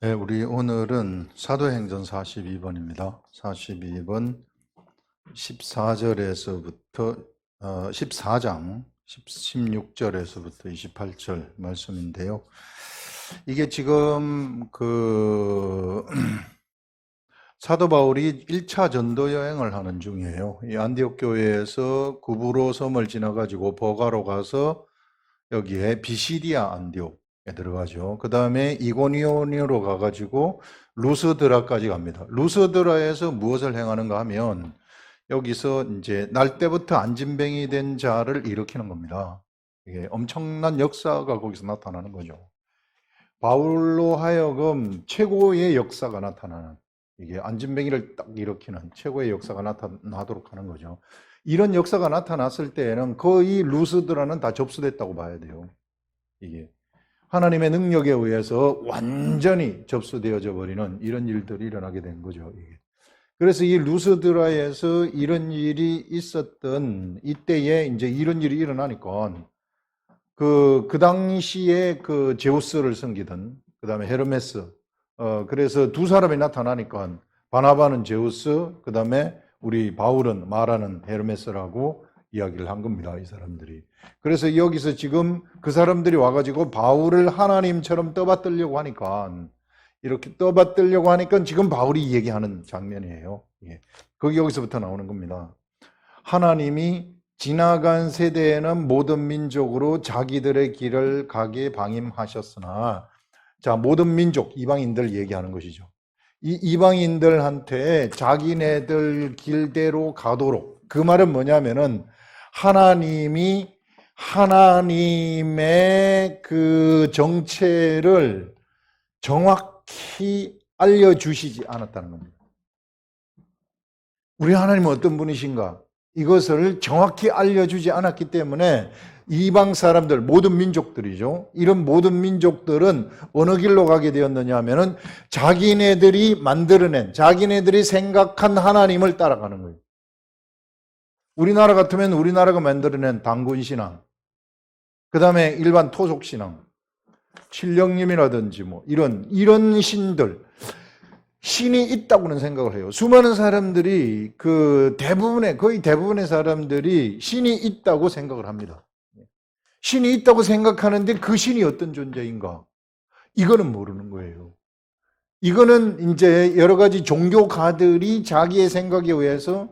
네, 우리 오늘은 사도행전 42번입니다. 42번 14절에서부터 14장 16절에서부터 28절 말씀인데요. 이게 지금 사도 바울이 1차 전도 여행을 하는 중이에요. 이 안디옥 교회에서 구브로 섬을 지나가지고 버가로 가서 여기에 비시디아 안디옥 들어가죠. 그 다음에 이고니온으로 가가지고 루스드라까지 갑니다. 루스드라에서 무엇을 행하는가 하면 여기서 이제 날 때부터 안진뱅이 된 자를 일으키는 겁니다. 이게 엄청난 역사가 거기서 나타나는 거죠. 바울로 하여금 최고의 역사가 나타나는, 이게 안진뱅이를 딱 일으키는 최고의 역사가 나타나도록 하는 거죠. 이런 역사가 나타났을 때에는 거의 루스드라는 다 접수됐다고 봐야 돼요. 이게 하나님의 능력에 의해서 완전히 접수되어져 버리는 이런 일들이 일어나게 된 거죠. 이게. 그래서 이 루스드라에서 이런 일이 있었던 이때에 이제 이런 일이 일어나니까 그 당시에 그 제우스를 섬기던, 그 다음에 헤르메스, 그래서 두 사람이 나타나니까 바나바는 제우스, 그 다음에 우리 바울은 말하는 헤르메스라고 이야기를 한 겁니다, 이 사람들이. 그래서 여기서 지금 그 사람들이 와가지고 바울을 하나님처럼 떠받들려고 하니까, 이렇게 떠받들려고 하니까 지금 바울이 얘기하는 장면이에요. 거기 여기서부터 나오는 겁니다. 하나님이 지나간 세대에는 모든 민족으로 자기들의 길을 가게 방임하셨으나, 자, 모든 민족, 이방인들 얘기하는 것이죠. 이 이방인들한테 자기네들 길대로 가도록, 그 말은 뭐냐면은 하나님이 하나님의 그 정체를 정확히 알려주시지 않았다는 겁니다. 우리 하나님은 어떤 분이신가? 이것을 정확히 알려주지 않았기 때문에 이방 사람들, 모든 민족들이죠. 이런 모든 민족들은 어느 길로 가게 되었느냐 하면은 자기네들이 만들어낸, 자기네들이 생각한 하나님을 따라가는 거예요. 우리나라 같으면 우리나라가 만들어낸 당군신앙, 그 다음에 일반 토속신앙, 칠령님이라든지 뭐 이런 신들, 신이 있다고는 생각을 해요. 수많은 사람들이 거의 대부분의 사람들이 신이 있다고 생각을 합니다. 신이 있다고 생각하는데 그 신이 어떤 존재인가? 이거는 모르는 거예요. 이거는 이제 여러 가지 종교가들이 자기의 생각에 의해서,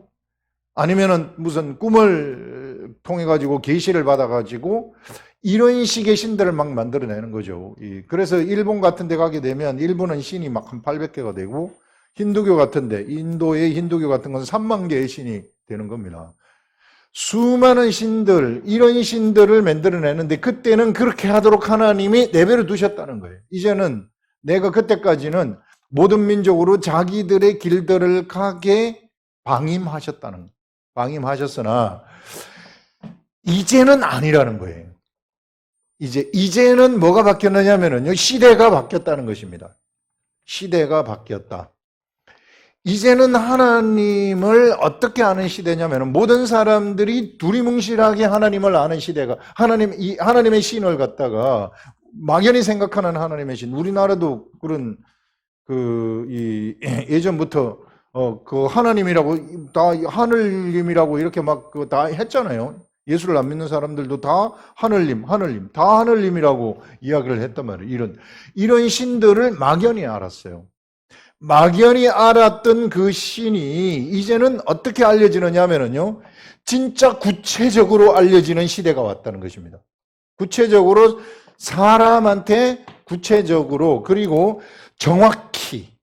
아니면은 무슨 꿈을 통해 가지고 계시를 받아 가지고 이런 식의 신들을 막 만들어내는 거죠. 그래서 일본 같은 데 가게 되면 일본은 신이 막 한 800개가 되고, 힌두교 같은데, 인도의 힌두교 같은 건 3만 개의 신이 되는 겁니다. 수많은 신들, 이런 신들을 만들어내는데 그때는 그렇게 하도록 하나님이 내버려 두셨다는 거예요. 이제는 내가 그때까지는 모든 민족으로 자기들의 길들을 가게 방임하셨으나 이제는 아니라는 거예요. 이제는 뭐가 바뀌었느냐면요, 시대가 바뀌었다는 것입니다. 시대가 바뀌었다. 이제는 하나님을 어떻게 아는 시대냐면 모든 사람들이 두리뭉실하게 하나님을 아는 시대가, 하나님의 신을 갖다가 막연히 생각하는 하나님의 신. 우리나라도 그런 예전부터 그 하나님이라고 다 하늘님이라고 이렇게 막 다 했잖아요. 예수를 안 믿는 사람들도 다 하늘님, 다 하늘님이라고 이야기를 했단 말이에요. 이런 신들을 막연히 알았어요. 막연히 알았던 그 신이 이제는 어떻게 알려지느냐 하면요, 진짜 구체적으로 알려지는 시대가 왔다는 것입니다. 구체적으로 사람한테 구체적으로, 그리고 정확히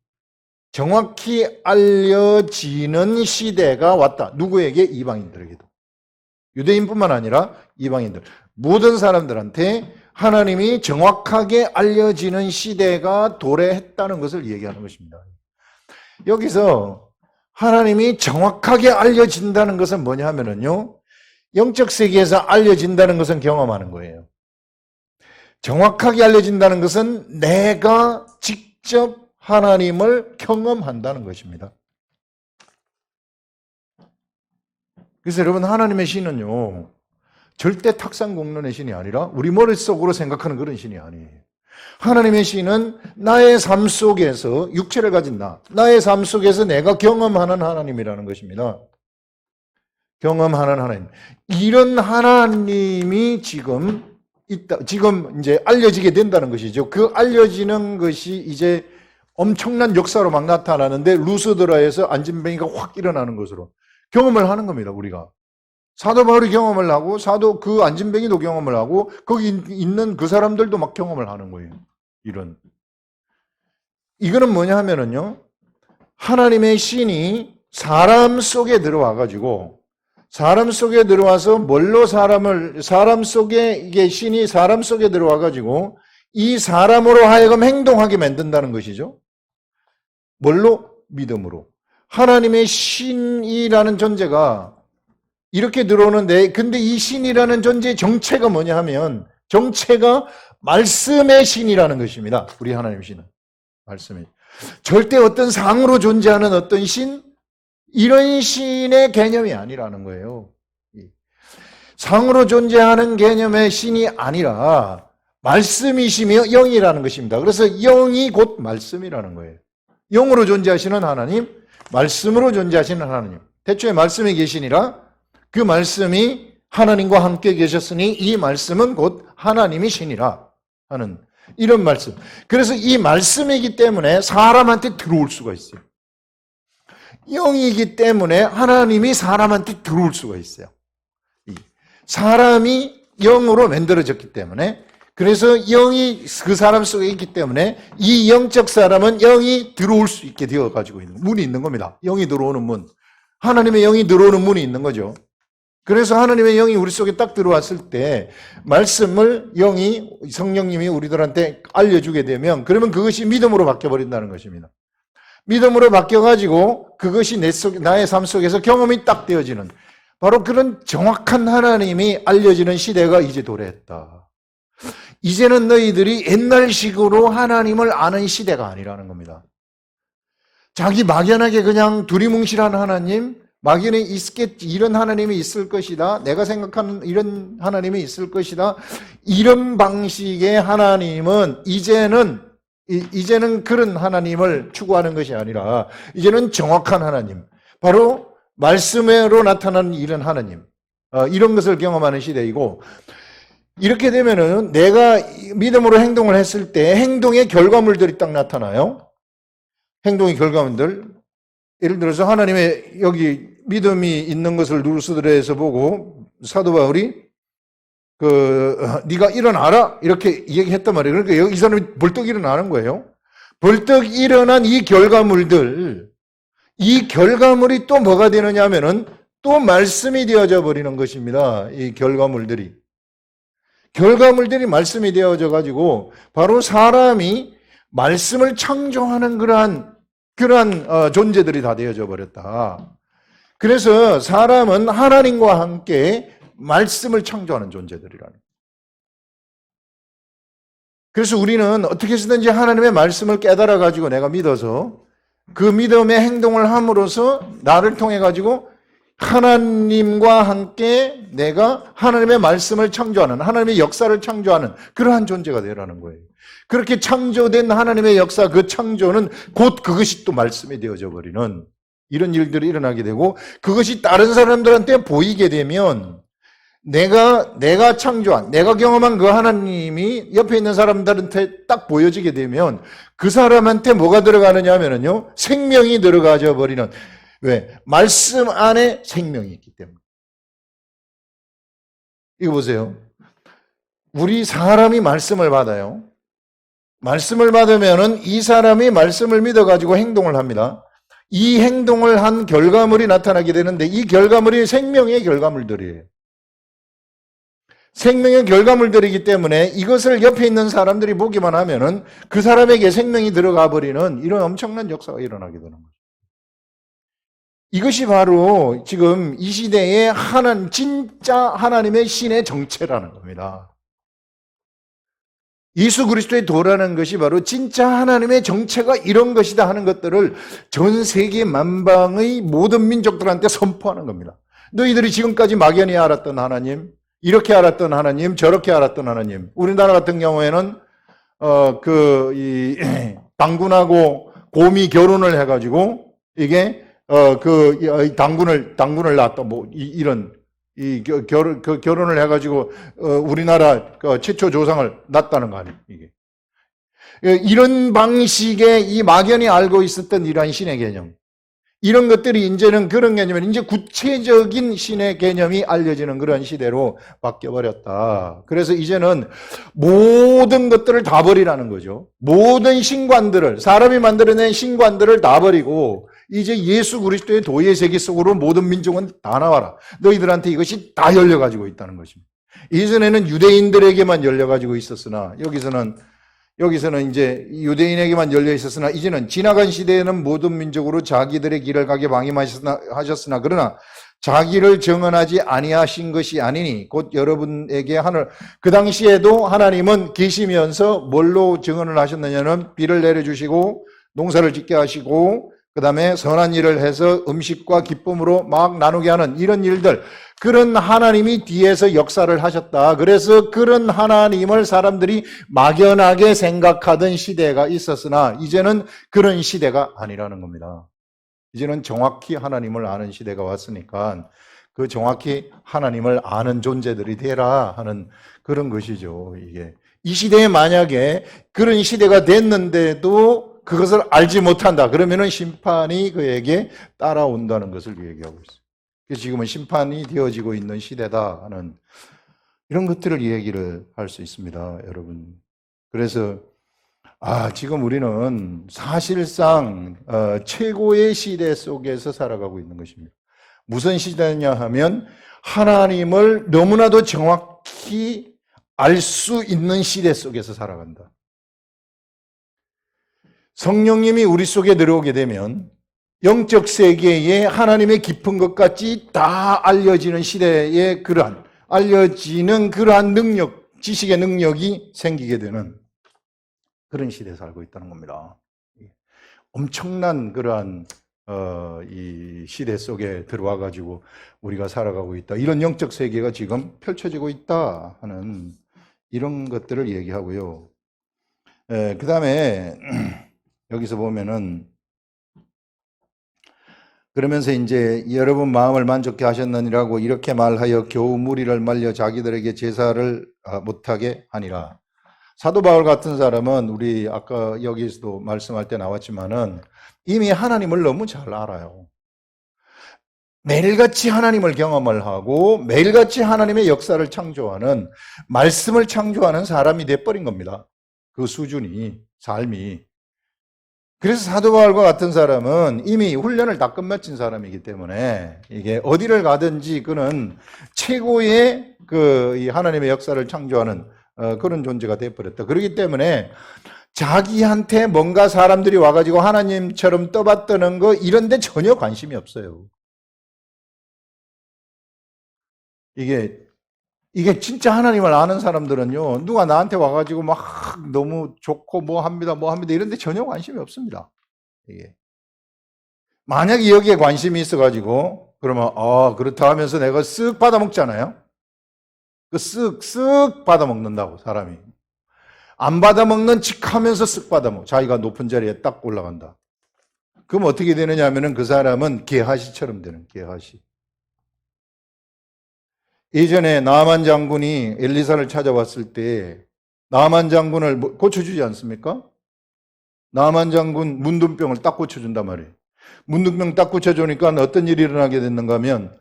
알려지는 시대가 왔다. 누구에게? 이방인들에게도. 유대인뿐만 아니라 이방인들, 모든 사람들한테 하나님이 정확하게 알려지는 시대가 도래했다는 것을 얘기하는 것입니다. 여기서 하나님이 정확하게 알려진다는 것은 뭐냐 하면요, 영적 세계에서 알려진다는 것은 경험하는 거예요. 정확하게 알려진다는 것은 내가 직접 하나님을 경험한다는 것입니다. 그래서 여러분, 하나님의 신은요, 절대 탁상공론의 신이 아니라 우리 머릿속으로 생각하는 그런 신이 아니에요. 하나님의 신은 나의 삶 속에서 육체를 가진 나의 삶 속에서 내가 경험하는 하나님이라는 것입니다. 경험하는 하나님. 이런 하나님이 지금 이제 알려지게 된다는 것이죠. 그 알려지는 것이 이제 엄청난 역사로 막 나타나는데 루스드라에서 안진뱅이가 확 일어나는 것으로 경험을 하는 겁니다, 우리가. 사도 바울이 경험을 하고 사도 그 안진뱅이도 경험을 하고 거기 있는 그 사람들도 막 경험을 하는 거예요. 이거는 뭐냐 하면은요, 하나님의 신이 사람 속에 들어와가지고 사람 속에 들어와서 사람 속에 이게 신이 사람 속에 들어와가지고 이 사람으로 하여금 행동하게 만든다는 것이죠. 뭘로? 믿음으로. 하나님의 신이라는 존재가 이렇게 들어오는데, 근데 이 신이라는 존재의 정체가 뭐냐 하면, 정체가 말씀의 신이라는 것입니다. 우리 하나님 신은. 말씀이. 절대 어떤 상으로 존재하는 어떤 신, 이런 신의 개념이 아니라는 거예요. 상으로 존재하는 개념의 신이 아니라 말씀이시며 영이라는 것입니다. 그래서 영이 곧 말씀이라는 거예요. 영으로 존재하시는 하나님, 말씀으로 존재하시는 하나님. 태초에 말씀이 계시니라 그 말씀이 하나님과 함께 계셨으니 이 말씀은 곧 하나님이 신이라 하는 이런 말씀. 그래서 이 말씀이기 때문에 사람한테 들어올 수가 있어요. 영이기 때문에 하나님이 사람한테 들어올 수가 있어요. 사람이 영으로 만들어졌기 때문에, 그래서 영이 그 사람 속에 있기 때문에 이 영적 사람은 영이 들어올 수 있게 되어가지고 있는 문이 있는 겁니다. 영이 들어오는 문. 하나님의 영이 들어오는 문이 있는 거죠. 그래서 하나님의 영이 우리 속에 딱 들어왔을 때 말씀을 성령님이 우리들한테 알려주게 되면, 그러면 그것이 믿음으로 바뀌어버린다는 것입니다. 믿음으로 바뀌어가지고 그것이 나의 삶 속에서 경험이 딱 되어지는, 바로 그런 정확한 하나님이 알려지는 시대가 이제 도래했다. 이제는 너희들이 옛날식으로 하나님을 아는 시대가 아니라는 겁니다. 자기 막연하게 그냥 두리뭉실한 하나님, 막연히 이런 하나님이 있을 것이다, 내가 생각하는 이런 하나님이 있을 것이다, 이런 방식의 하나님은 이제는 그런 하나님을 추구하는 것이 아니라 이제는 정확한 하나님, 바로 말씀으로 나타나는 이런 하나님, 이런 것을 경험하는 시대이고, 이렇게 되면은 내가 믿음으로 행동을 했을 때 행동의 결과물들이 딱 나타나요. 행동의 결과물들. 예를 들어서 하나님의 여기 믿음이 있는 것을 루스드라에서 보고 사도 바울이 네가 일어나라 이렇게 얘기했단 말이에요. 그러니까 이 사람이 벌떡 일어나는 거예요. 벌떡 일어난 이 결과물이 또 뭐가 되느냐 하면은 또 말씀이 되어져 버리는 것입니다. 이 결과물들이 말씀이 되어져 가지고 바로 사람이 말씀을 창조하는 그러한 존재들이 다 되어져 버렸다. 그래서 사람은 하나님과 함께 말씀을 창조하는 존재들이라는. 그래서 우리는 어떻게 해서든지 하나님의 말씀을 깨달아 가지고 내가 믿어서 그 믿음의 행동을 함으로써 나를 통해 가지고 하나님과 함께 내가 하나님의 말씀을 창조하는, 하나님의 역사를 창조하는 그러한 존재가 되라는 거예요. 그렇게 창조된 하나님의 역사, 그 창조는 곧 그것이 또 말씀이 되어져 버리는 이런 일들이 일어나게 되고, 그것이 다른 사람들한테 보이게 되면 내가 창조한, 내가 경험한 그 하나님이 옆에 있는 사람들한테 딱 보여지게 되면 그 사람한테 뭐가 들어가느냐 하면은요, 생명이 들어가져 버리는. 왜? 말씀 안에 생명이 있기 때문에. 이거 보세요. 우리 사람이 말씀을 받아요. 말씀을 받으면은 이 사람이 말씀을 믿어가지고 행동을 합니다. 이 행동을 한 결과물이 나타나게 되는데 이 결과물이 생명의 결과물들이에요. 생명의 결과물들이기 때문에 이것을 옆에 있는 사람들이 보기만 하면은 그 사람에게 생명이 들어가 버리는 이런 엄청난 역사가 일어나게 되는 거죠. 이것이 바로 지금 이 시대의 진짜 하나님의 신의 정체라는 겁니다. 예수 그리스도의 도라는 것이 바로 진짜 하나님의 정체가 이런 것이다 하는 것들을 전 세계 만방의 모든 민족들한테 선포하는 겁니다. 너희들이 지금까지 막연히 알았던 하나님, 이렇게 알았던 하나님, 저렇게 알았던 하나님, 우리나라 같은 경우에는 이 당군하고 곰이 결혼을 해가지고 이게 이 당군을 낳았다 이런 결혼을 해가지고 우리나라 최초 조상을 낳았다는 거 아니에요 이게. 이런 방식의 이 막연히 알고 있었던 이러한 신의 개념, 이런 것들이 이제는 그런 개념이 이제 구체적인 신의 개념이 알려지는 그런 시대로 바뀌어버렸다. 그래서 이제는 모든 것들을 다 버리라는 거죠. 모든 신관들을, 사람이 만들어낸 신관들을 다 버리고 이제 예수 그리스도의 도의 세계 속으로 모든 민족은 다 나와라. 너희들한테 이것이 다 열려가지고 있다는 것입니다. 이전에는 유대인들에게만 열려가지고 있었으나 여기서는 이제 유대인에게만 열려 있었으나 이제는 지나간 시대에는 모든 민족으로 자기들의 길을 가게 방임하셨으나 그러나 자기를 정언하지 아니하신 것이 아니니 곧 여러분에게 그 당시에도 하나님은 계시면서 뭘로 정언을 하셨느냐는 비를 내려주시고 농사를 짓게 하시고 그 다음에 선한 일을 해서 음식과 기쁨으로 막 나누게 하는 이런 일들, 그런 하나님이 뒤에서 역사를 하셨다. 그래서 그런 하나님을 사람들이 막연하게 생각하던 시대가 있었으나 이제는 그런 시대가 아니라는 겁니다. 이제는 정확히 하나님을 아는 시대가 왔으니까 그 정확히 하나님을 아는 존재들이 되라 하는 그런 것이죠. 이게 이 시대에 만약에 그런 시대가 됐는데도 그것을 알지 못한다. 그러면은 심판이 그에게 따라온다는 것을 얘기하고 있어요. 그래서 지금은 심판이 되어지고 있는 시대다 하는 이런 것들을 얘기를 할 수 있습니다, 여러분. 그래서 지금 우리는 사실상 최고의 시대 속에서 살아가고 있는 것입니다. 무슨 시대냐 하면 하나님을 너무나도 정확히 알 수 있는 시대 속에서 살아간다. 성령님이 우리 속에 들어오게 되면 영적 세계에 하나님의 깊은 것까지 다 알려지는 시대에 알려지는 그러한 능력, 지식의 능력이 생기게 되는 그런 시대에 살고 있다는 겁니다. 엄청난 그러한 이 시대 속에 들어와 가지고 우리가 살아가고 있다. 이런 영적 세계가 지금 펼쳐지고 있다 하는 이런 것들을 얘기하고요. 그 다음에 여기서 보면은 그러면서 이제 여러분 마음을 만족케 하셨느니라고 이렇게 말하여 겨우 무리를 말려 자기들에게 제사를 못하게 하니라. 사도 바울 같은 사람은 우리 아까 여기서도 말씀할 때 나왔지만은 이미 하나님을 너무 잘 알아요. 매일같이 하나님을 경험을 하고 매일같이 하나님의 역사를 창조하는, 말씀을 창조하는 사람이 돼버린 겁니다. 그 수준이, 삶이. 그래서 사도 바울과 같은 사람은 이미 훈련을 다 끝마친 사람이기 때문에 이게 어디를 가든지 그는 최고의 이 하나님의 역사를 창조하는 그런 존재가 되어버렸다. 그렇기 때문에 자기한테 뭔가 사람들이 와가지고 하나님처럼 떠받드는 거 이런 데 전혀 관심이 없어요. 이게 진짜 하나님을 아는 사람들은요, 누가 나한테 와가지고 막 너무 좋고 뭐 합니다 이런 데 전혀 관심이 없습니다. 이게. 만약에 여기에 관심이 있어가지고, 그러면, 그렇다 하면서 내가 쓱 받아먹잖아요? 쓱 받아먹는다고, 사람이. 안 받아먹는 척 하면서 쓱 받아먹어. 자기가 높은 자리에 딱 올라간다. 그럼 어떻게 되느냐 하면은 그 사람은 게하시처럼 되는, 게하시. 예전에 나만 장군이 엘리사를 찾아왔을 때 나만 장군을 고쳐주지 않습니까? 나만 장군 문둥병을 딱 고쳐준단 말이에요. 문둥병 딱 고쳐주니까 어떤 일이 일어나게 됐는가 하면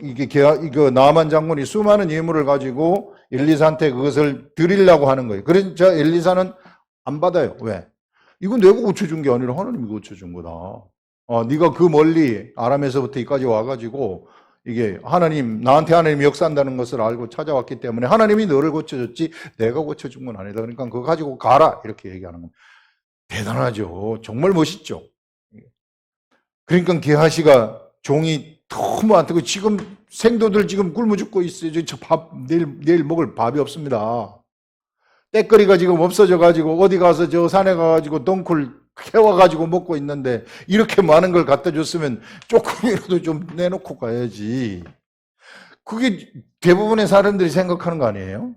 이거 나만 장군이 수많은 예물을 가지고 엘리사한테 그것을 드리려고 하는 거예요. 그래서 엘리사는 안 받아요. 왜? 이건 내가 고쳐준 게 아니라 하나님이 고쳐준 거다. 네가 그 멀리 아람에서부터 여기까지 와가지고 이게 나한테 하나님이 역사한다는 것을 알고 찾아왔기 때문에 하나님이 너를 고쳐줬지 내가 고쳐준 건 아니다. 그러니까 그거 가지고 가라. 이렇게 얘기하는 겁니다. 대단하죠. 정말 멋있죠. 그러니까 게하시가 종이 너무 안 뜨고 지금 생도들 지금 굶어 죽고 있어요. 내일 먹을 밥이 없습니다. 때거리가 지금 없어져가지고 어디 가서 저 산에 가가지고 덩굴 캐와가지고 먹고 있는데 이렇게 많은 걸 갖다 줬으면 조금이라도 좀 내놓고 가야지. 그게 대부분의 사람들이 생각하는 거 아니에요?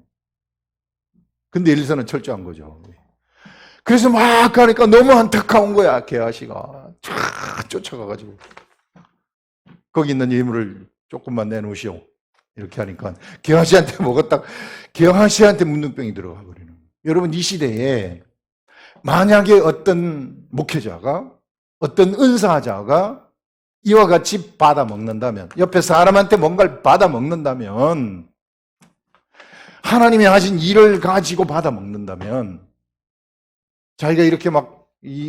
근데 엘리사는 철저한 거죠. 그래서 막 가니까 너무 안타까운 거야. 게하시가 쫙 쫓아가가지고 거기 있는 예물을 조금만 내놓으시오. 이렇게 하니까 게하시한테 먹었다. 게하시한테 문둥병이 들어가 버리는 거예요. 여러분, 이 시대에 만약에 어떤 목회자가, 어떤 은사자가 이와 같이 받아 먹는다면, 옆에 사람한테 뭔가를 받아 먹는다면, 하나님이 하신 일을 가지고 받아 먹는다면, 자기가 이렇게 막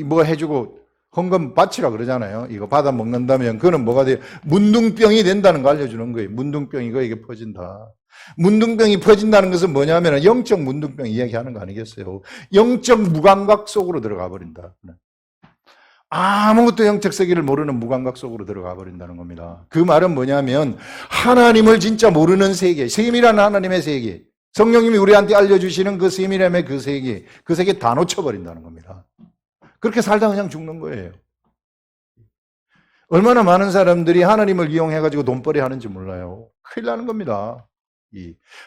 뭐 해주고 헌금 바치라 그러잖아요. 이거 받아 먹는다면 그는 뭐가 돼요? 문둥병이 된다는 거 알려주는 거예요. 문둥병이 그에게 퍼진다. 문둥병이 퍼진다는 것은 뭐냐면 영적 문둥병 이야기하는 거 아니겠어요? 영적 무감각 속으로 들어가 버린다. 아무것도 영적 세계를 모르는 무감각 속으로 들어가 버린다는 겁니다. 그 말은 뭐냐면 하나님을 진짜 모르는 세계, 세밀한 하나님의 세계, 성령님이 우리한테 알려주시는 그 세밀함의 그 세계 다 놓쳐버린다는 겁니다. 그렇게 살다 그냥 죽는 거예요. 얼마나 많은 사람들이 하나님을 이용해가지고 돈벌이 하는지 몰라요. 큰일 나는 겁니다.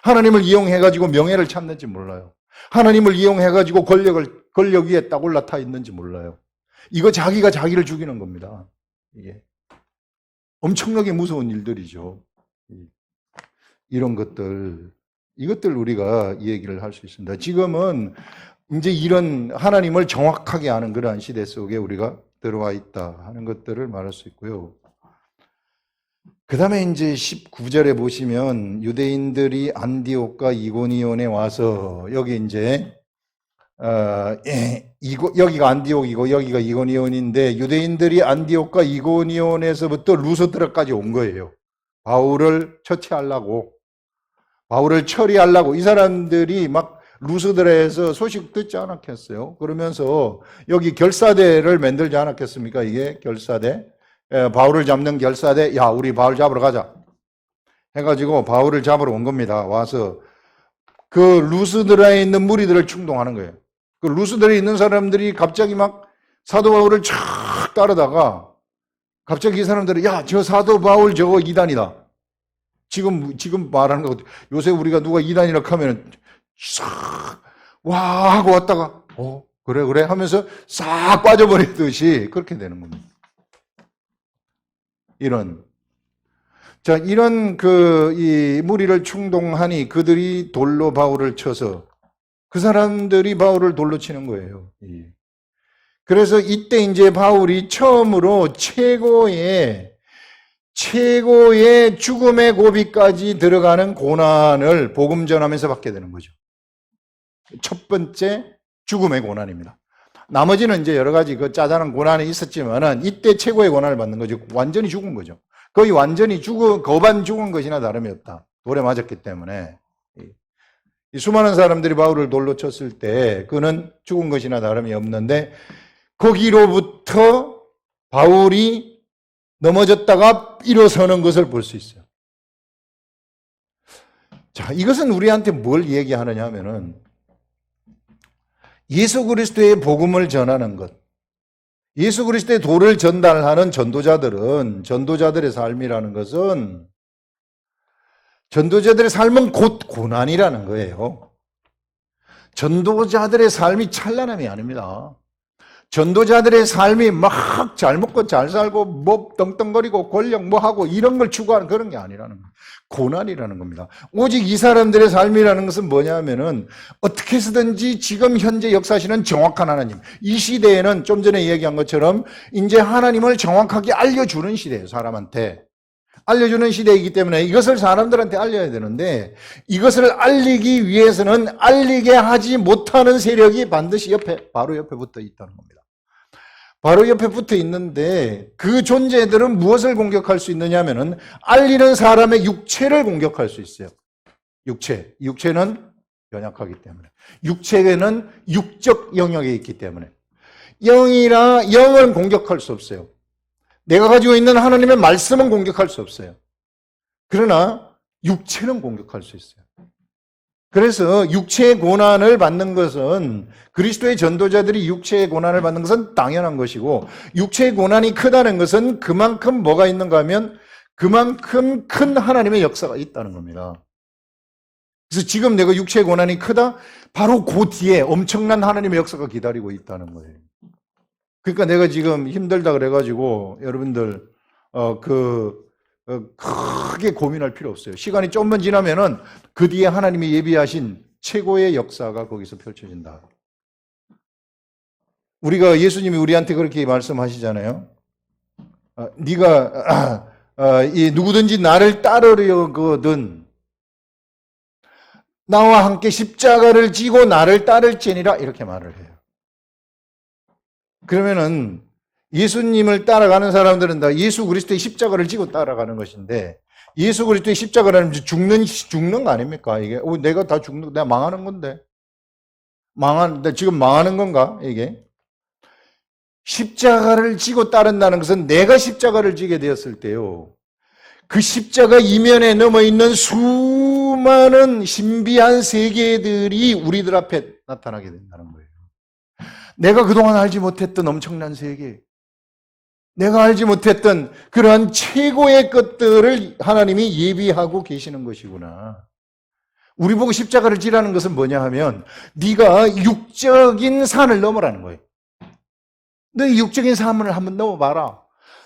하나님을 이용해가지고 명예를 찾는지 몰라요. 하나님을 이용해가지고 권력 위에 딱 올라타 있는지 몰라요. 이거 자기가 자기를 죽이는 겁니다. 이게 엄청나게 무서운 일들이죠. 이런 이것들 우리가 얘기를 할 수 있습니다. 지금은 이제 이런 하나님을 정확하게 아는 그러한 시대 속에 우리가 들어와 있다 하는 것들을 말할 수 있고요. 그 다음에 이제 19절에 보시면 유대인들이 안디옥과 이고니온에 와서 여기 이제 여기가 안디옥이고 여기가 이고니온인데 유대인들이 안디옥과 이고니온에서부터 루스드라까지 온 거예요. 바울을 처리하려고 이 사람들이 막 루스드라에서 소식 듣지 않았겠어요? 그러면서 여기 결사대를 만들지 않았겠습니까? 이게 결사대. 바울을 잡는 결사대. 야, 우리 바울 잡으러 가자. 해가지고 바울을 잡으러 온 겁니다. 와서 그 루스드라에 있는 무리들을 충동하는 거예요. 그 루스드라에 있는 사람들이 갑자기 막 사도 바울을 촥 따르다가 갑자기 이 사람들이 야, 저 사도 바울 저거 이단이다. 지금 말하는 거 요새 우리가 누가 이단이라 하면은 싹 와 하고 왔다가 그래 하면서 싹 빠져버리듯이 그렇게 되는 겁니다. 이런 이 무리를 충동하니 그들이 돌로 바울을 쳐서 그 사람들이 바울을 돌로 치는 거예요. 그래서 이때 이제 바울이 처음으로 최고의 죽음의 고비까지 들어가는 고난을 복음 전하면서 받게 되는 거죠. 첫 번째 죽음의 고난입니다. 나머지는 이제 여러 가지 그 짜잘한 고난이 있었지만은 이때 최고의 고난을 받는 거죠. 완전히 죽은 거죠. 거의 완전히 거반 죽은 것이나 다름이 없다. 돌에 맞았기 때문에. 이 수많은 사람들이 바울을 돌로 쳤을 때 그는 죽은 것이나 다름이 없는데 거기로부터 바울이 넘어졌다가 일어서는 것을 볼 수 있어요. 자, 이것은 우리한테 뭘 얘기하느냐 하면은 예수 그리스도의 복음을 전하는 것, 예수 그리스도의 도를 전달하는 전도자들의 삶이라는 것은 전도자들의 삶은 곧 고난이라는 거예요. 전도자들의 삶이 찬란함이 아닙니다. 전도자들의 삶이 막 잘 먹고 잘 살고 뭐 떵떵거리고 권력 뭐 하고 이런 걸 추구하는 그런 게 아니라는 거예요. 고난이라는 겁니다. 오직 이 사람들의 삶이라는 것은 뭐냐면은 어떻게 해서든지 지금 현재 역사하시는 정확한 하나님, 이 시대에는 좀 전에 얘기한 것처럼 이제 하나님을 정확하게 알려주는 시대예요. 사람한테 알려주는 시대이기 때문에 이것을 사람들한테 알려야 되는데 이것을 알리기 위해서는 알리게 하지 못하는 세력이 반드시 바로 옆에 붙어 있다는 겁니다. 바로 옆에 붙어 있는데 그 존재들은 무엇을 공격할 수 있느냐 하면은 알리는 사람의 육체를 공격할 수 있어요. 육체는 연약하기 때문에. 육체는 육적 영역에 있기 때문에. 영은 공격할 수 없어요. 내가 가지고 있는 하나님의 말씀은 공격할 수 없어요. 그러나 육체는 공격할 수 있어요. 그래서 육체의 고난을 받는 것은 그리스도의 전도자들이 육체의 고난을 받는 것은 당연한 것이고 육체의 고난이 크다는 것은 그만큼 뭐가 있는가 하면 그만큼 큰 하나님의 역사가 있다는 겁니다. 그래서 지금 내가 육체의 고난이 크다? 바로 그 뒤에 엄청난 하나님의 역사가 기다리고 있다는 거예요. 그러니까 내가 지금 힘들다 그래가지고 여러분들 크게 고민할 필요 없어요. 시간이 좀만 지나면은 그 뒤에 하나님이 예비하신 최고의 역사가 거기서 펼쳐진다. 우리가 예수님이 우리한테 그렇게 말씀하시잖아요. 네가 누구든지 나를 따르려거든 나와 함께 십자가를 지고 나를 따를지니라 이렇게 말을 해요. 그러면은 예수님을 따라가는 사람들은 다 예수 그리스도의 십자가를 지고 따라가는 것인데 예수 그리스도의 십자가라는 죽는 거 아닙니까? 이게 내가 다 내가 망하는 건데 지금 망하는 건가 이게? 십자가를 지고 따른다는 것은 내가 십자가를 지게 되었을 때요. 그 십자가 이면에 넘어 있는 수많은 신비한 세계들이 우리들 앞에 나타나게 된다는 거예요. 내가 그동안 알지 못했던 엄청난 세계, 내가 알지 못했던 그러한 최고의 것들을 하나님이 예비하고 계시는 것이구나. 우리 보고 십자가를 지라는 것은 뭐냐 하면 네가 육적인 산을 넘으라는 거예요. 너희 육적인 산을 한번 넘어봐라.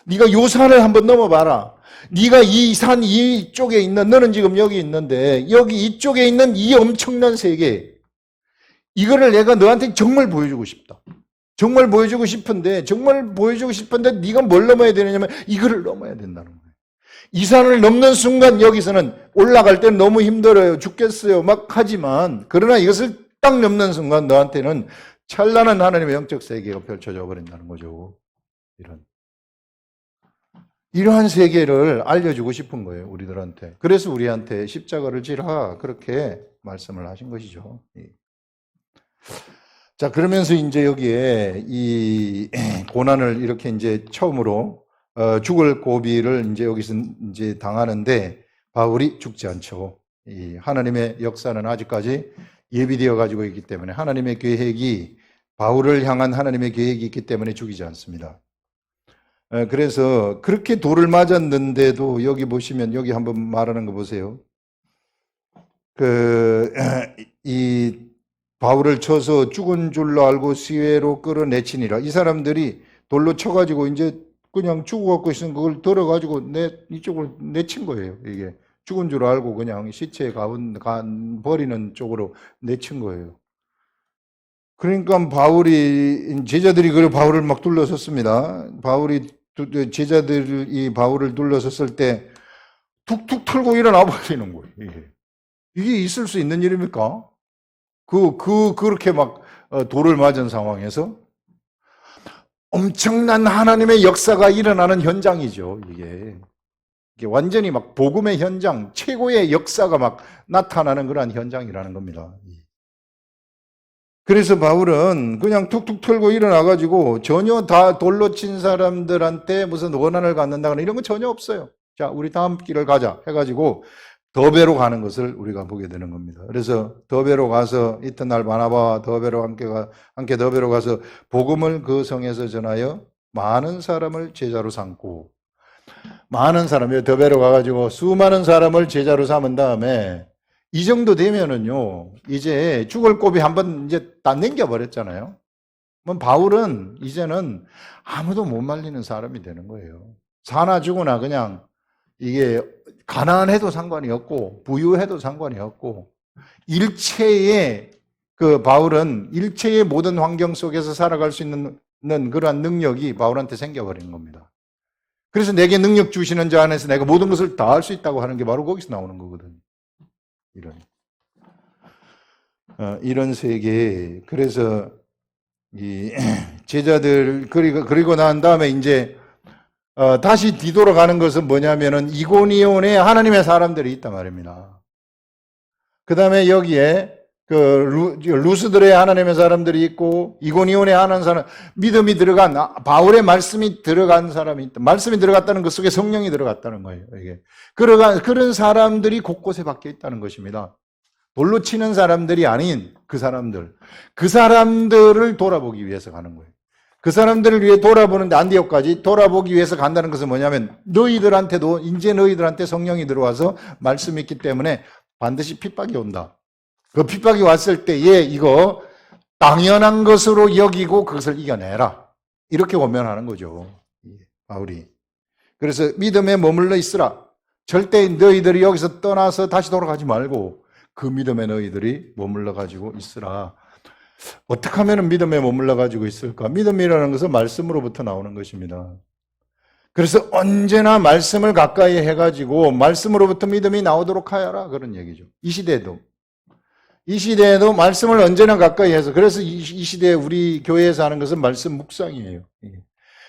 네가 요 산을 한번 넘어봐라. 네가 이 산 이쪽에 있는, 너는 지금 여기 있는데 여기 이쪽에 있는 이 엄청난 세계, 이거를 내가 너한테 정말 보여주고 싶다. 정말 보여주고 싶은데 네가 뭘 넘어야 되느냐면 이거를 넘어야 된다는 거예요. 이 산을 넘는 순간 여기서는 올라갈 때는 너무 힘들어요. 죽겠어요. 막 하지만 그러나 이것을 딱 넘는 순간 너한테는 찬란한 하나님의 영적 세계가 펼쳐져 버린다는 거죠. 이러한 세계를 알려주고 싶은 거예요, 우리들한테. 그래서 우리한테 십자가를 지라 그렇게 말씀을 하신 것이죠. 자, 그러면서 이제 여기에 이 고난을 이렇게 이제 처음으로 죽을 고비를 이제 여기서 이제 당하는데 바울이 죽지 않죠. 이 하나님의 역사는 아직까지 예비되어 가지고 있기 때문에 하나님의 계획이 바울을 향한 하나님의 계획이 있기 때문에 죽이지 않습니다. 그래서 그렇게 돌을 맞았는데도 여기 보시면 여기 한번 말하는 거 보세요. 이 바울을 쳐서 죽은 줄로 알고 시외로 끌어내치니라. 이 사람들이 돌로 쳐가지고 이제 그냥 죽어갖고 있으면 그걸 들어가지고 이쪽으로 내친 거예요. 이게 죽은 줄 알고 그냥 시체에 버리는 쪽으로 내친 거예요. 그러니까 제자들이 그래 바울을 막 둘러섰습니다. 제자들이 바울을 둘러섰을 때 툭툭 털고 일어나 버리는 거예요. 이게 있을 수 있는 일입니까? 그렇게 막 돌을 맞은 상황에서 엄청난 하나님의 역사가 일어나는 현장이죠, 이게 완전히 막 복음의 현장, 최고의 역사가 막 나타나는 그러한 현장이라는 겁니다. 그래서 바울은 그냥 툭툭 털고 일어나가지고 전혀 다 돌로 친 사람들한테 무슨 원한을 갖는다거나 이런 거 전혀 없어요. 자, 우리 다음 길을 가자 해가지고 더베로 가는 것을 우리가 보게 되는 겁니다. 그래서 더베로 가서 이튿날 바나바와 더베로 함께 더베로 가서 복음을 그 성에서 전하여 많은 사람을 제자로 삼고, 많은 사람이 더베로 가가지고 수많은 사람을 제자로 삼은 다음에 이 정도 되면은요, 이제 죽을 고비 한번 이제 다 넘겨버렸잖아요. 바울은 이제는 아무도 못 말리는 사람이 되는 거예요. 사나 죽으나 그냥 이게 가난해도 상관이 없고 부유해도 상관이 없고 바울은 일체의 모든 환경 속에서 살아갈 수 있는 그러한 능력이 바울한테 생겨버린 겁니다. 그래서 내게 능력 주시는 자 안에서 내가 모든 것을 다 할 수 있다고 하는 게 바로 거기서 나오는 거거든요. 이런 세계. 그래서 이 제자들 그리고 난 다음에 이제 다시 뒤돌아가는 것은 뭐냐면은 이고니온에 하나님의 사람들이 있단 말입니다. 그 다음에 여기에 루스드레에 하나님의 사람들이 있고 이고니온에 하나님 사람, 믿음이 들어간, 바울의 말씀이 들어간 사람이 있다. 말씀이 들어갔다는 것 속에 성령이 들어갔다는 거예요. 이게 그런 사람들이 곳곳에 박혀 있다는 것입니다. 돌로 치는 사람들이 아닌 그 사람들을 돌아보기 위해서 가는 거예요. 그 사람들을 위해 돌아보는데 안디옥까지 돌아보기 위해서 간다는 것은 뭐냐면 이제 너희들한테 성령이 들어와서 말씀이 있기 때문에 반드시 핍박이 온다. 그 핍박이 왔을 때에 이거 당연한 것으로 여기고 그것을 이겨내라. 이렇게 권면하는 거죠. 바울이. 그래서 믿음에 머물러 있으라. 절대 너희들이 여기서 떠나서 다시 돌아가지 말고 그 믿음에 너희들이 머물러 가지고 있으라. 어떻게 하면 믿음에 머물러 가지고 있을까? 믿음이라는 것은 말씀으로부터 나오는 것입니다. 그래서 언제나 말씀을 가까이 해가지고 말씀으로부터 믿음이 나오도록 하여라. 그런 얘기죠. 이 시대에도 말씀을 언제나 가까이 해서, 그래서 이 시대에 우리 교회에서 하는 것은 말씀 묵상이에요.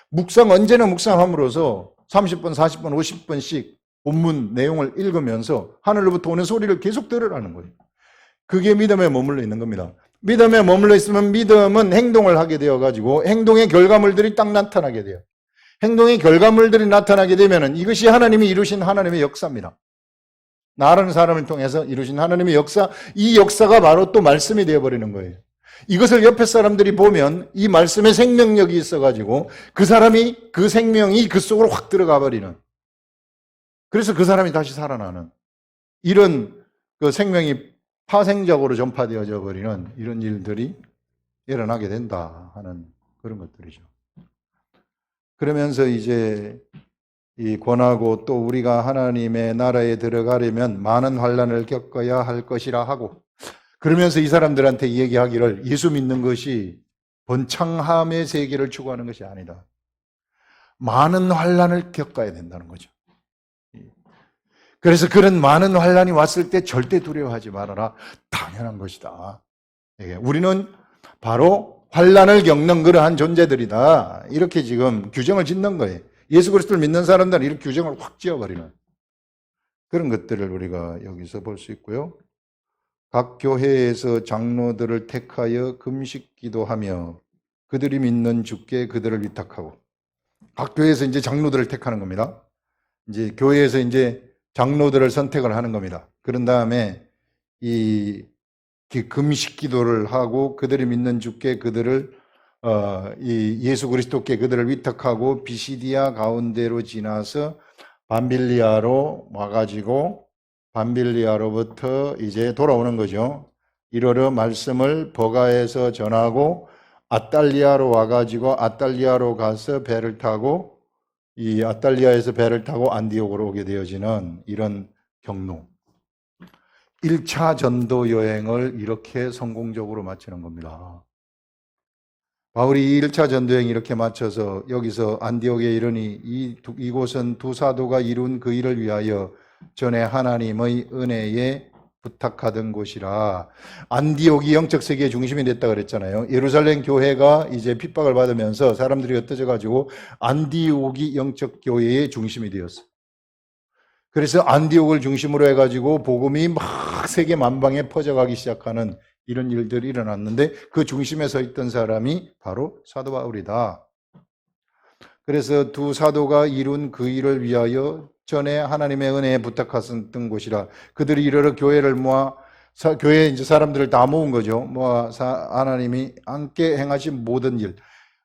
묵상, 언제나 묵상함으로써 30분, 40분, 50분씩 본문 내용을 읽으면서 하늘로부터 오는 소리를 계속 들으라는 거예요. 그게 믿음에 머물러 있는 겁니다. 믿음에 머물러 있으면 믿음은 행동을 하게 되어가지고 행동의 결과물들이 딱 나타나게 돼요. 행동의 결과물들이 나타나게 되면 이것이 하나님이 이루신 하나님의 역사입니다. 나라는 사람을 통해서 이루신 하나님의 역사, 이 역사가 바로 또 말씀이 되어버리는 거예요. 이것을 옆에 사람들이 보면 이 말씀에 생명력이 있어가지고 그 사람이, 그 생명이 그 속으로 확 들어가 버리는, 그래서 그 사람이 다시 살아나는, 이런 그 생명이 파생적으로 전파되어져 버리는 이런 일들이 일어나게 된다 하는 그런 것들이죠. 그러면서 이제 이 권하고 또 우리가 하나님의 나라에 들어가려면 많은 환난을 겪어야 할 것이라 하고, 그러면서 이 사람들한테 얘기하기를 예수 믿는 것이 번창함의 세계를 추구하는 것이 아니다. 많은 환난을 겪어야 된다는 거죠. 그래서 그런 많은 환난이 왔을 때 절대 두려워하지 말아라. 당연한 것이다. 우리는 바로 환난을 겪는 그러한 존재들이다. 이렇게 지금 규정을 짓는 거예요. 예수 그리스도를 믿는 사람들은 이렇게 규정을 확 지어버리는 그런 것들을 우리가 여기서 볼 수 있고요. 각 교회에서 장로들을 택하여 금식 기도하며 그들이 믿는 주께 그들을 위탁하고, 각 교회에서 이제 장로들을 택하는 겁니다. 이제 교회에서 이제 장로들을 선택을 하는 겁니다. 그런 다음에 이 금식 기도를 하고 그들이 믿는 주께 그들을 이 예수 그리스도께 그들을 위탁하고 비시디아 가운데로 지나서 밤빌리아로 와가지고 밤빌리아로부터 이제 돌아오는 거죠. 이러러 말씀을 버가에서 전하고 아달리아로 와가지고 아달리아로 가서 배를 타고 이 아달리아에서 배를 타고 안디옥으로 오게 되어지는 이런 경로. 1차 전도 여행을 이렇게 성공적으로 마치는 겁니다. 바울이 1차 전도 여행 이렇게 마쳐서 여기서 안디옥에 이르니 이곳은 두 사도가 이룬 그 일을 위하여 전에 하나님의 은혜에 부탁하던 곳이라. 안디옥이 영적 세계의 중심이 됐다 그랬잖아요. 예루살렘 교회가 이제 핍박을 받으면서 사람들이 흩어져 가지고 안디옥이 영적 교회의 중심이 되었어요. 그래서 안디옥을 중심으로 해가지고 복음이 막 세계 만방에 퍼져가기 시작하는 이런 일들이 일어났는데 그 중심에 서 있던 사람이 바로 사도 바울이다. 그래서 두 사도가 이룬 그 일을 위하여 전에 하나님의 은혜에 부탁하셨던 곳이라. 그들이 이르러 교회를 모아, 교회에 이제 사람들을 다 모은 거죠. 모아 하나님이 함께 행하신 모든 일,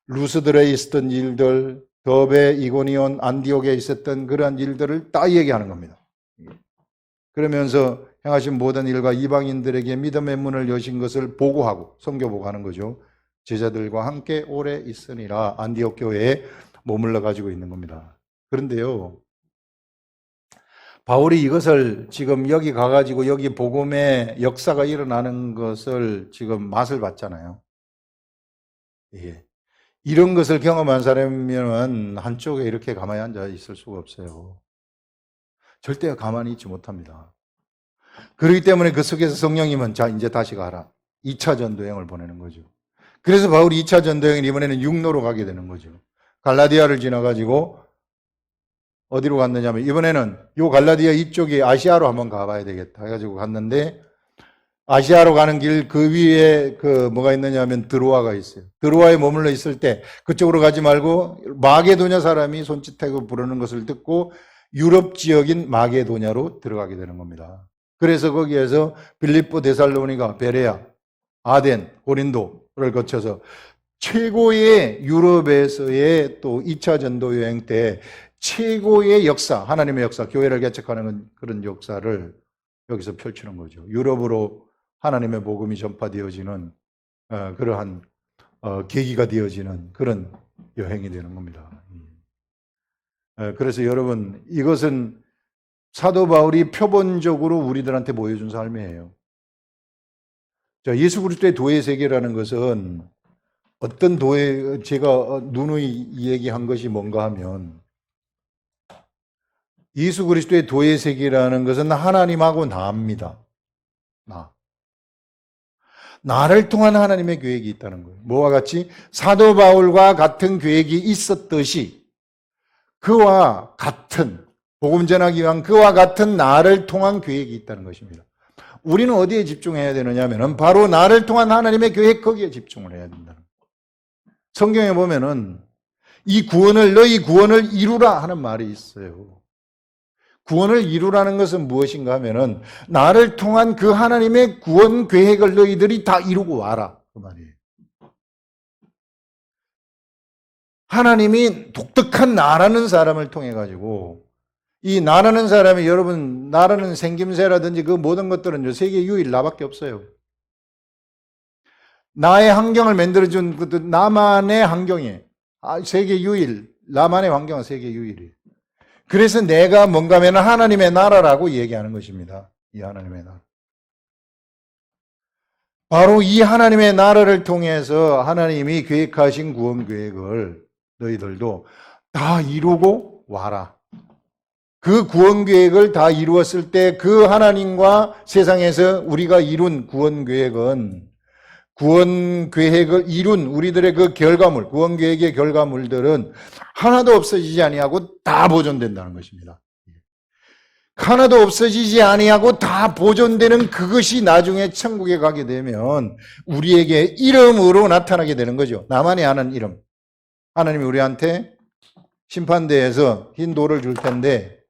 루스드레에 있었던 일들, 더베, 이고니온, 안디옥에 있었던 그러한 일들을 다 얘기하는 겁니다. 그러면서 행하신 모든 일과 이방인들에게 믿음의 문을 여신 것을 보고하고 선교보고 하는 거죠. 제자들과 함께 오래 있으니라. 안디옥 교회에 머물러 가지고 있는 겁니다. 그런데요, 바울이 이것을 지금 여기 가가지고 여기 복음의 역사가 일어나는 것을 지금 맛을 봤잖아요. 예. 이런 것을 경험한 사람이면 한쪽에 이렇게 가만히 앉아 있을 수가 없어요. 절대 가만히 있지 못합니다. 그렇기 때문에 그 속에서 성령님은 자, 이제 다시 가라. 2차 전도여행을 보내는 거죠. 그래서 바울이 2차 전도여행을 이번에는 육로로 가게 되는 거죠. 갈라디아를 지나가지고 어디로 갔느냐면 이번에는 요 갈라디아 이쪽에 아시아로 한번 가봐야 되겠다 해가지고 갔는데, 아시아로 가는 길 그 위에 그 뭐가 있느냐면 드로아가 있어요. 드로아에 머물러 있을 때 그쪽으로 가지 말고 마게도냐 사람이 손짓하고 부르는 것을 듣고 유럽 지역인 마게도냐로 들어가게 되는 겁니다. 그래서 거기에서 빌립보, 데살로니가, 베레아, 아덴, 고린도를 거쳐서 최고의 유럽에서의 또 2차 전도 여행 때 최고의 역사, 하나님의 역사, 교회를 개척하는 그런 역사를 여기서 펼치는 거죠. 유럽으로 하나님의 복음이 전파되어지는 그러한 계기가 되어지는 그런 여행이 되는 겁니다. 그래서 여러분, 이것은 사도 바울이 표본적으로 우리들한테 보여준 삶이에요. 자, 예수 그리스도의 도의 세계라는 것은 어떤 도의, 제가 누누이 얘기한 것이 뭔가 하면, 예수 그리스도의 도의 세계라는 것은 하나님하고 나입니다. 나를 통한 하나님의 계획이 있다는 거예요. 뭐와 같이? 사도 바울과 같은 계획이 있었듯이 그와 같은, 복음 전하기 위한 그와 같은 나를 통한 계획이 있다는 것입니다. 우리는 어디에 집중해야 되느냐 하면 바로 나를 통한 하나님의 계획, 거기에 집중을 해야 된다는 거예요. 성경에 보면은 너희 구원을 이루라 하는 말이 있어요. 구원을 이루라는 것은 무엇인가 하면은 나를 통한 그 하나님의 구원 계획을 너희들이 다 이루고 와라, 그 말이에요. 하나님이 독특한 나라는 사람을 통해 가지고, 이 나라는 사람이, 여러분, 나라는 생김새라든지 그 모든 것들은 세계 유일 나밖에 없어요. 나의 환경을 만들어준 것도 나만의 환경이에요. 세계 유일, 나만의 환경은 세계 유일이에요. 그래서 내가 뭔가 하면 하나님의 나라라고 얘기하는 것입니다. 이 하나님의 나라. 바로 이 하나님의 나라를 통해서 하나님이 계획하신 구원 계획을 너희들도 다 이루고 와라. 그 구원 계획을 다 이루었을 때 그 하나님과 세상에서 우리가 이룬 구원 계획은, 구원 계획을 이룬 우리들의 그 결과물, 구원 계획의 결과물들은 하나도 없어지지 아니하고 다 보존된다는 것입니다. 하나도 없어지지 아니하고 다 보존되는 그것이 나중에 천국에 가게 되면 우리에게 이름으로 나타나게 되는 거죠. 나만이 아는 이름. 하나님이 우리한테 심판대에서 흰 돌을 줄 텐데,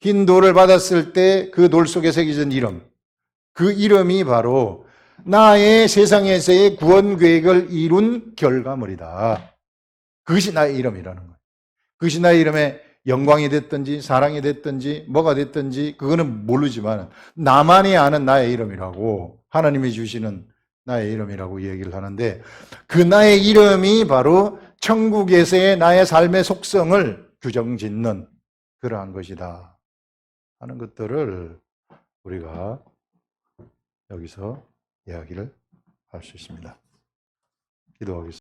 흰 돌을 받았을 때 그 돌 속에 새겨진 이름, 그 이름이 바로 나의 세상에서의 구원 계획을 이룬 결과물이다. 그것이 나의 이름이라는 거예요. 그것이 나의 이름의 영광이 됐든지 사랑이 됐든지 뭐가 됐든지 그거는 모르지만 나만이 아는 나의 이름이라고, 하나님이 주시는 나의 이름이라고 얘기를 하는데, 그 나의 이름이 바로 천국에서의 나의 삶의 속성을 규정짓는 그러한 것이다 하는 것들을 우리가 여기서 이야기를 할 수 있습니다. 기도하겠습니다.